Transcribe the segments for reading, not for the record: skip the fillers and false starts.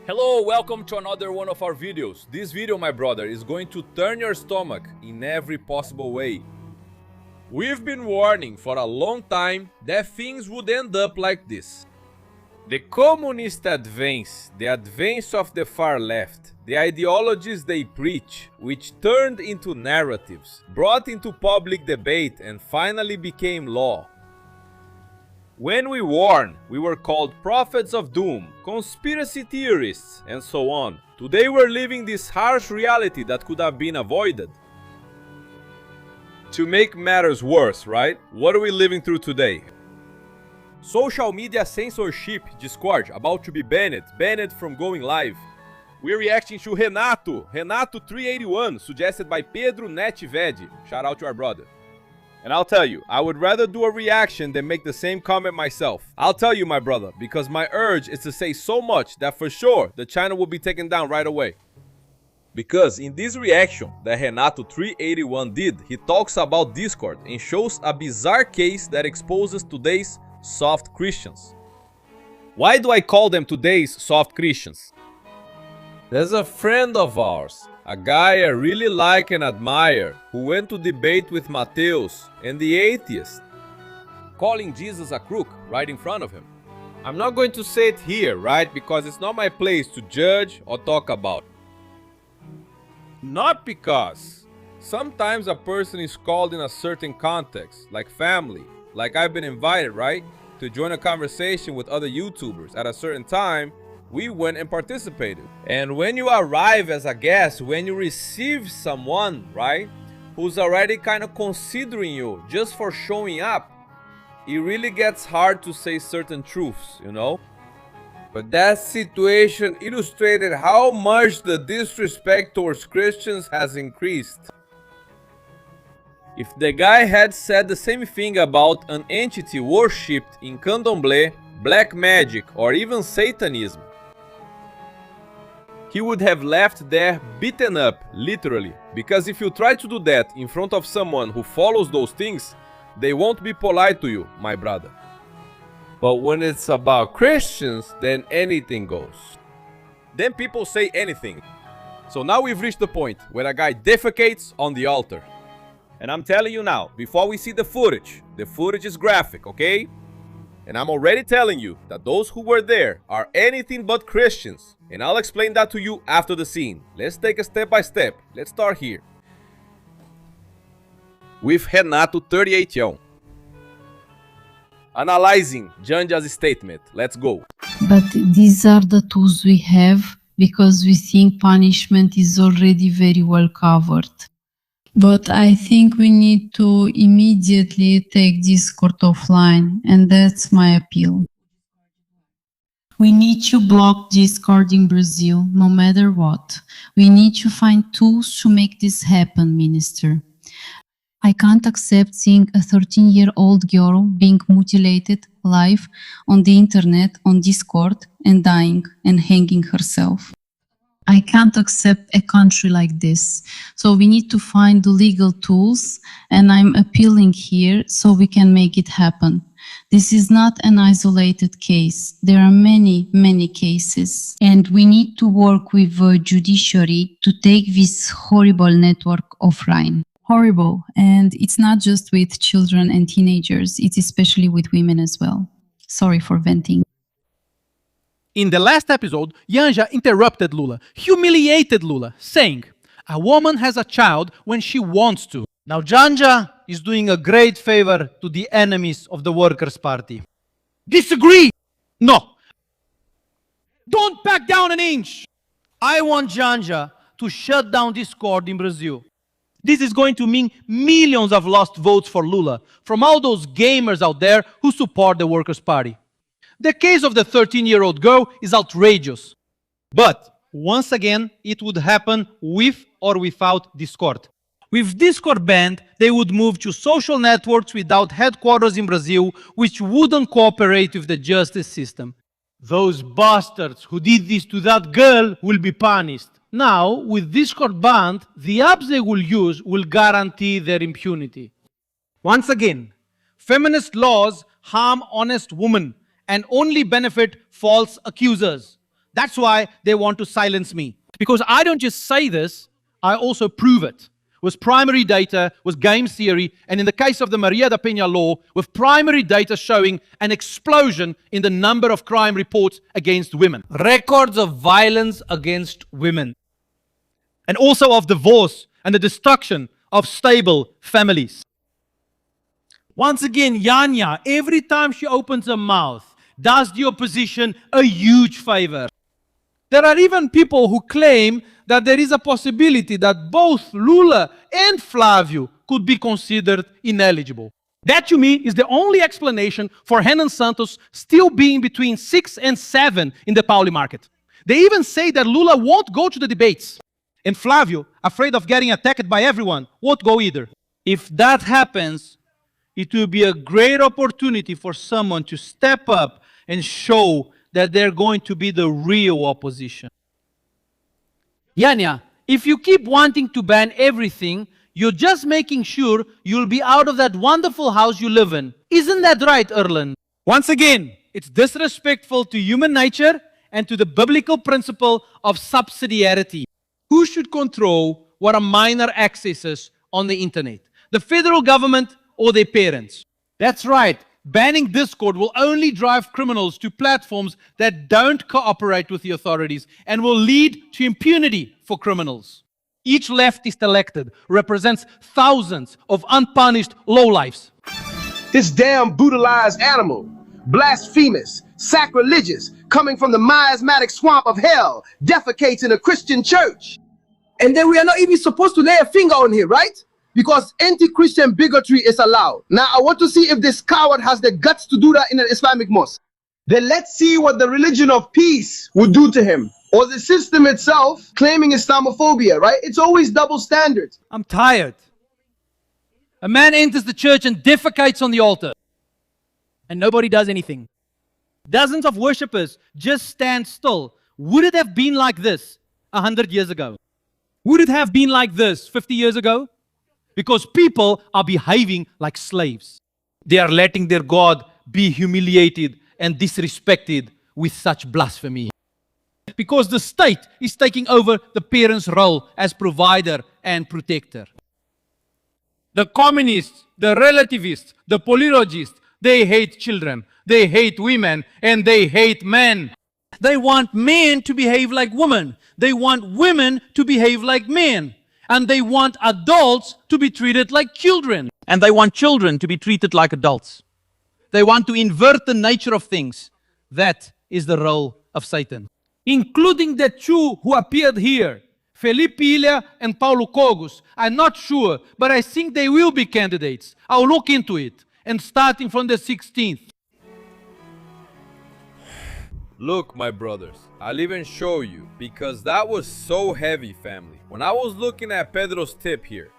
Hello, welcome to another one of our videos. This video, my brother, is going to turn your stomach in every possible way. We've been warning for a long time that things would end up like this. The communist advance, the advance of the far left, the ideologies they preach, which turned into narratives, brought into public debate and finally became law. When we warned, we were called prophets of doom, conspiracy theorists, and so on. Today we're living this harsh reality that could have been avoided. To make matters worse, right? What are we living through today? Social media censorship, Discord, about to be banned from going live. We're reacting to Renato 381, suggested by Pedro Netved. Shout out to our brother. And I'll tell you, I would rather do a reaction than make the same comment myself. I'll tell you, my brother, because my urge is to say so much that for sure the channel will be taken down right away. Because in this reaction that Renato 381 did, he talks about Discord and shows a bizarre case that exposes today's soft Christians. Why do I call them today's soft Christians? There's a friend of ours, a guy I really like and admire, who went to debate with Mateus and the atheist, calling Jesus a crook right in front of him. I'm not going to say it here, right? Because it's not my place to judge or talk about. Not because sometimes a person is called in a certain context, like family, like I've been invited, right, to join a conversation with other YouTubers at a certain time. We went and participated. And when you arrive as a guest, when you receive someone, right, who's already kind of considering you just for showing up, it really gets hard to say certain truths, you know? But that situation illustrated how much the disrespect towards Christians has increased. If the guy had said the same thing about an entity worshipped in candomblé, black magic, or even Satanism, he would have left there beaten up, literally. Because if you try to do that in front of someone who follows those things, they won't be polite to you, my brother. But when it's about Christians, then anything goes. Then people say anything. So now we've reached the point where a guy defecates on the altar. And I'm telling you now, before we see the footage is graphic, okay? And I'm already telling you that those who were there are anything but Christians. And I'll explain that to you after the scene. Let's take it step by step. Let's start here. With Renato 381. Analyzing Janja's statement. Let's go. But these are the tools we have because we think punishment is already very well covered. But I think we need to immediately take Discord offline, and that's my appeal. We need to block Discord in Brazil, no matter what. We need to find tools to make this happen, Minister. I can't accept seeing a 13-year-old girl being mutilated live on the internet, on Discord, and dying and hanging herself. I can't accept a country like this. So we need to find the legal tools, and I'm appealing here so we can make it happen. This is not an isolated case. There are many, many cases. And we need to work with the judiciary to take this horrible network offline. Horrible. And it's not just with children and teenagers. It's especially with women as well. Sorry for venting. In the last episode, Janja interrupted Lula, humiliated Lula, saying, "A woman has a child when she wants to." Now Janja is doing a great favor to the enemies of the Workers' Party. Disagree! No! Don't back down an inch! I want Janja to shut down Discord in Brazil. This is going to mean millions of lost votes for Lula from all those gamers out there who support the Workers' Party. The case of the 13-year-old girl is outrageous. But, once again, it would happen with or without Discord. With Discord banned, they would move to social networks without headquarters in Brazil, which wouldn't cooperate with the justice system. Those bastards who did this to that girl will be punished. Now, with Discord banned, the apps they will use will guarantee their impunity. Once again, feminist laws harm honest women and only benefit false accusers. That's why they want to silence me. Because I don't just say this, I also prove it. With primary data, with game theory, and in the case of the Maria da Peña law, with primary data showing an explosion in the number of crime reports against women. Records of violence against women. And also of divorce and the destruction of stable families. Once again, Janja, every time she opens her mouth, does the opposition a huge favor. There are even people who claim that there is a possibility that both Lula and Flávio could be considered ineligible. That to me is the only explanation for Renan Santos still being between 6 and 7 in the Pauli market. They even say that Lula won't go to the debates. And Flávio, afraid of getting attacked by everyone, won't go either. If that happens, it will be a great opportunity for someone to step up and show that they're going to be the real opposition. Janja, if you keep wanting to ban everything, you're just making sure you'll be out of that wonderful house you live in. Isn't that right, Erlen? Once again, it's disrespectful to human nature and to the biblical principle of subsidiarity. Who should control what a minor accesses on the internet? The federal government or their parents? That's right. Banning Discord will only drive criminals to platforms that don't cooperate with the authorities and will lead to impunity for criminals. Each leftist elected represents thousands of unpunished lowlifes. This damn brutalized animal, blasphemous, sacrilegious, coming from the miasmatic swamp of hell, defecates in a Christian church. And then we are not even supposed to lay a finger on him, right? Because anti-Christian bigotry is allowed. Now, I want to see if this coward has the guts to do that in an Islamic mosque. Then let's see what the religion of peace would do to him. Or the system itself claiming Islamophobia, right? It's always double standards. I'm tired. A man enters the church and defecates on the altar. And nobody does anything. Dozens of worshippers just stand still. Would it have been like this 100 years ago? Would it have been like this 50 years ago? Because people are behaving like slaves. They are letting their God be humiliated and disrespected with such blasphemy. Because the state is taking over the parent's role as provider and protector. The communists, the relativists, the polylogists, they hate children, they hate women, and they hate men. They want men to behave like women. They want women to behave like men. And they want adults to be treated like children. And they want children to be treated like adults. They want to invert the nature of things. That is the role of Satan. Including the two who appeared here, Felipe Ilha and Paulo Cogos. I'm not sure, but I think they will be candidates. I'll look into it. And starting from the 16th. Look, my brothers, I'll even show you, because that was so heavy, family. When I was looking at Pedro's tip here,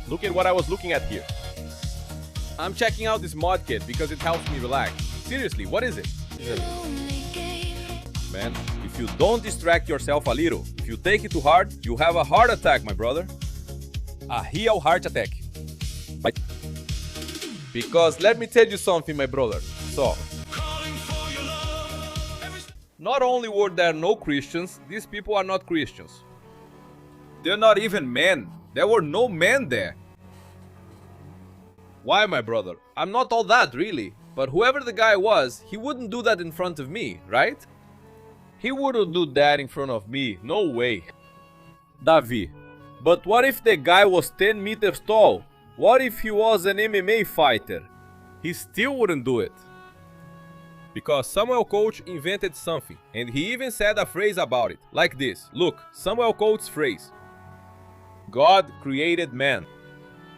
look at what I was looking at here. I'm checking out this mod kit because it helps me relax. Seriously, what is it? Man, if you don't distract yourself a little, if you take it too hard, you have a heart attack, my brother. A real heart attack. Right? Because let me tell you something, my brother. So, not only were there no Christians, these people are not Christians. They're not even men. There were no men there. Why, my brother? I'm not all that, really. But whoever the guy was, he wouldn't do that in front of me, right? He wouldn't do that in front of me. No way. Davi. But what if the guy was 10 meters tall? What if he was an MMA fighter? He still wouldn't do it. Because Samuel Coach invented something, and he even said a phrase about it, like this. Look, Samuel Coach's phrase. God created man,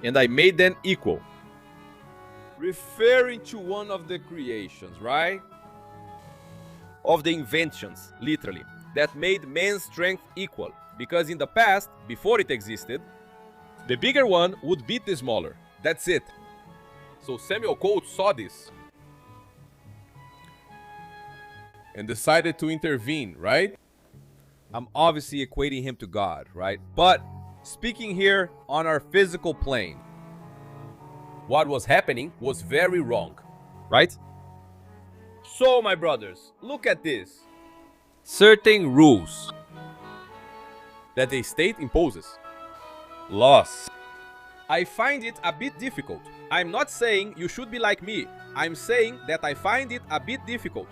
and I made them equal. Referring to one of the creations, right? Of the inventions, literally, that made man's strength equal. Because in the past, before it existed, the bigger one would beat the smaller. That's it. So Samuel Coach saw this and decided to intervene, right? I'm obviously equating him to God, right? But speaking here on our physical plane, what was happening was very wrong, right? So, my brothers, look at this. certain rules that the state imposes. Laws. I find it a bit difficult. I'm not saying you should be like me. I'm saying that I find it a bit difficult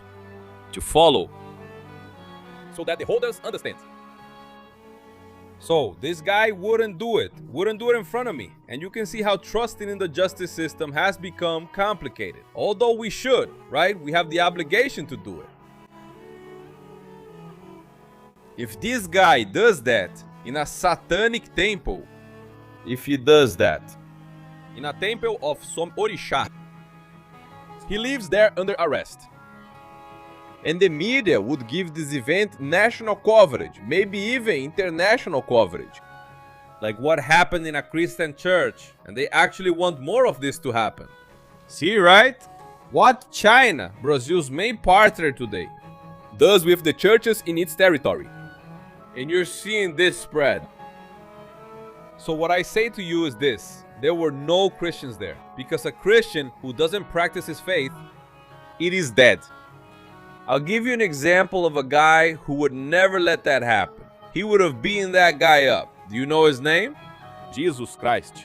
to follow so that the holders understand. So this guy wouldn't do it in front of me. And you can see how trusting in the justice system has become complicated. Although we should, right? We have the obligation to do it. If this guy does that in a satanic temple, if he does that in a temple of some Orisha, he lives there under arrest. And the media would give this event national coverage, maybe even international coverage. Like what happened in a Christian church, and they actually want more of this to happen. See, right? What China, Brazil's main partner today, does with the churches in its territory. And you're seeing this spread. So what I say to you is this: there were no Christians there, because a Christian who doesn't practice his faith, it is dead. I'll give you an example of a guy who would never let that happen. He would have beaten that guy up. Do you know his name? Jesus Christ.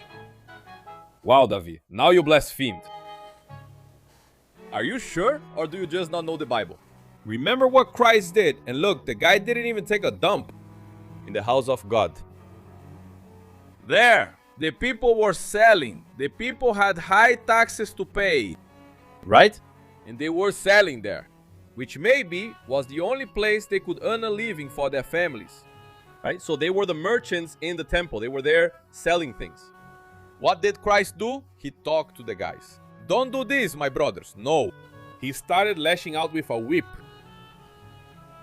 Wow, Davi, now you blasphemed. Are you sure, or do you just not know the Bible? Remember what Christ did, and look, the guy didn't even take a dump in the house of God. There, the people were selling. The people had high taxes to pay, right? And they were selling there, which maybe was the only place they could earn a living for their families, right? So they were the merchants in the temple. They were there selling things. What did Christ do? He talked to the guys. Don't do this, my brothers. No. He started lashing out with a whip.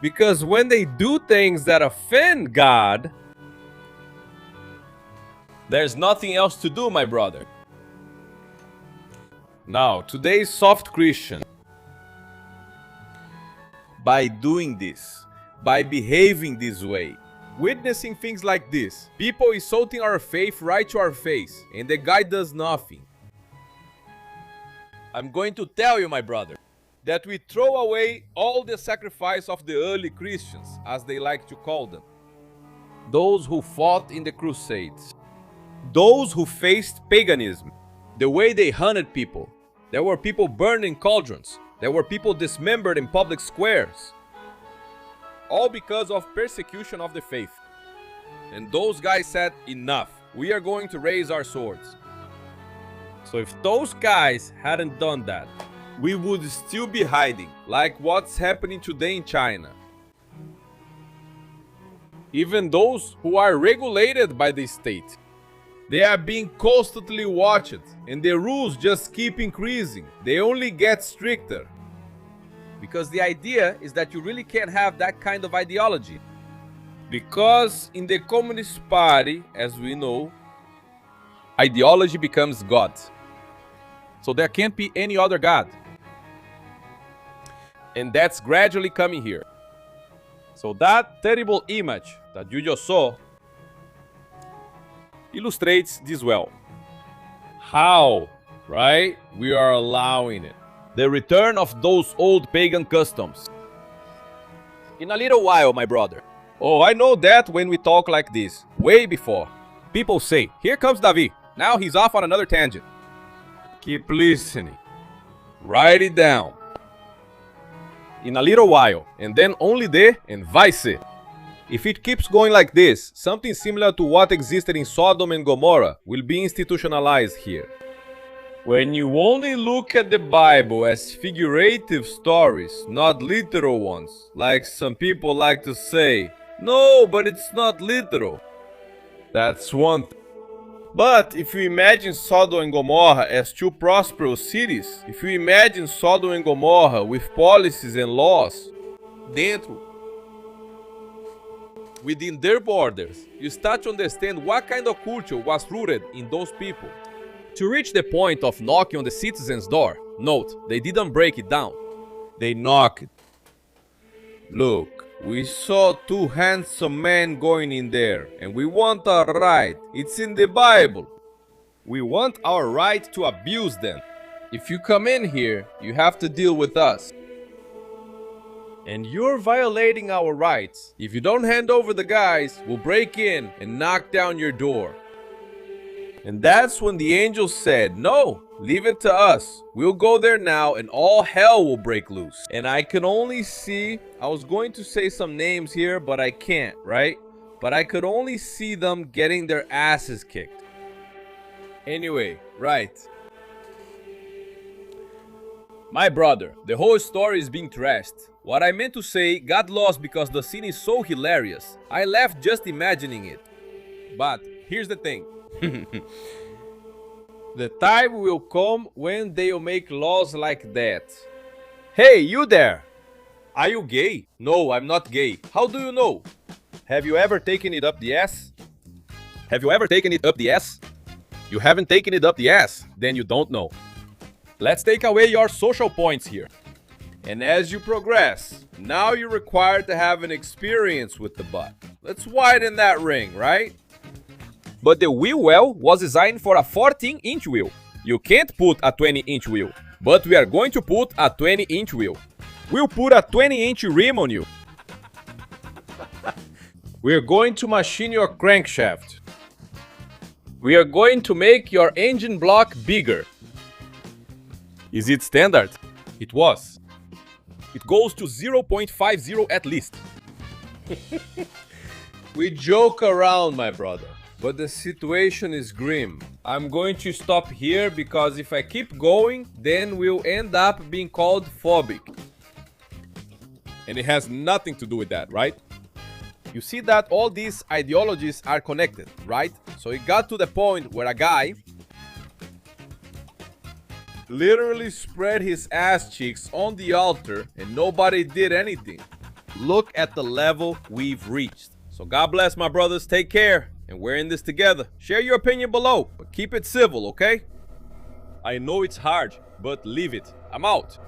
Because when they do things that offend God, there's nothing else to do, my brother. Now, today's soft Christian, by doing this, by behaving this way, witnessing things like this, people insulting our faith right to our face, and the guy does nothing. I'm going to tell you, my brother, that we throw away all the sacrifice of the early Christians, as they like to call them. Those who fought in the Crusades. Those who faced paganism. The way they hunted people. There were people burned in cauldrons. There were people dismembered in public squares. All because of persecution of the faith. And those guys said, enough. We are going to raise our swords. So if those guys hadn't done that, we would still be hiding, like what's happening today in China. Even those who are regulated by the state, they are being constantly watched, and the rules just keep increasing. They only get stricter. Because the idea is that you really can't have that kind of ideology. Because in the Communist Party, as we know, ideology becomes God. So there can't be any other God. And that's gradually coming here. So that terrible image that you just saw illustrates this well. How, right? We are allowing it. The return of those old pagan customs. In a little while, my brother. Oh, I know that when we talk like this, way before. People say, here comes Davi. Now he's off on another tangent. Keep listening. Write it down. In a little while, and then only there and vice. If it keeps going like this, something similar to what existed in Sodom and Gomorrah will be institutionalized here. When you only look at the Bible as figurative stories, not literal ones, like some people like to say, no, but it's not literal. That's one thing. But if you imagine Sodom and Gomorrah as two prosperous cities, if you imagine Sodom and Gomorrah with policies and laws within their borders, you start to understand what kind of culture was rooted in those people. To reach the point of knocking on the citizen's door, note, they didn't break it down. They knocked. Look, we saw two handsome men going in there, and we want our right. It's in the Bible. We want our right to abuse them. If you come in here, you have to deal with us. And you're violating our rights. If you don't hand over the guys, we'll break in and knock down your door. And that's when the angel said, no, leave it to us. We'll go there now and all hell will break loose. And I can only see, I was going to say some names here, but I can't, right? But I could only see them getting their asses kicked. Anyway, right. My brother, the whole story is being trashed. What I meant to say got lost because the scene is so hilarious. I laughed just imagining it. But here's the thing. The time will come when they'll make laws like that. Hey, you there! Are you gay? No, I'm not gay. How do you know? Have you ever taken it up the ass? Have you ever taken it up the ass? You haven't taken it up the ass? Then you don't know. Let's take away your social points here. And as you progress, now you're required to have an experience with the butt. Let's widen that ring, right? But the wheel well was designed for a 14-inch wheel. You can't put a 20-inch wheel. But we are going to put a 20-inch wheel. We'll put a 20-inch rim on you. We're going to machine your crankshaft. We are going to make your engine block bigger. Is it standard? It was. It goes to 0.50 at least. We joke around, my brother. But the situation is grim. I'm going to stop here because if I keep going, then we'll end up being called phobic. And it has nothing to do with that, right? You see that all these ideologies are connected, right? So it got to the point where a guy literally spread his ass cheeks on the altar and nobody did anything. Look at the level we've reached. So God bless my brothers, take care, and we're in this together. Share your opinion below, but keep it civil, okay? I know it's hard, but leave it. I'm out.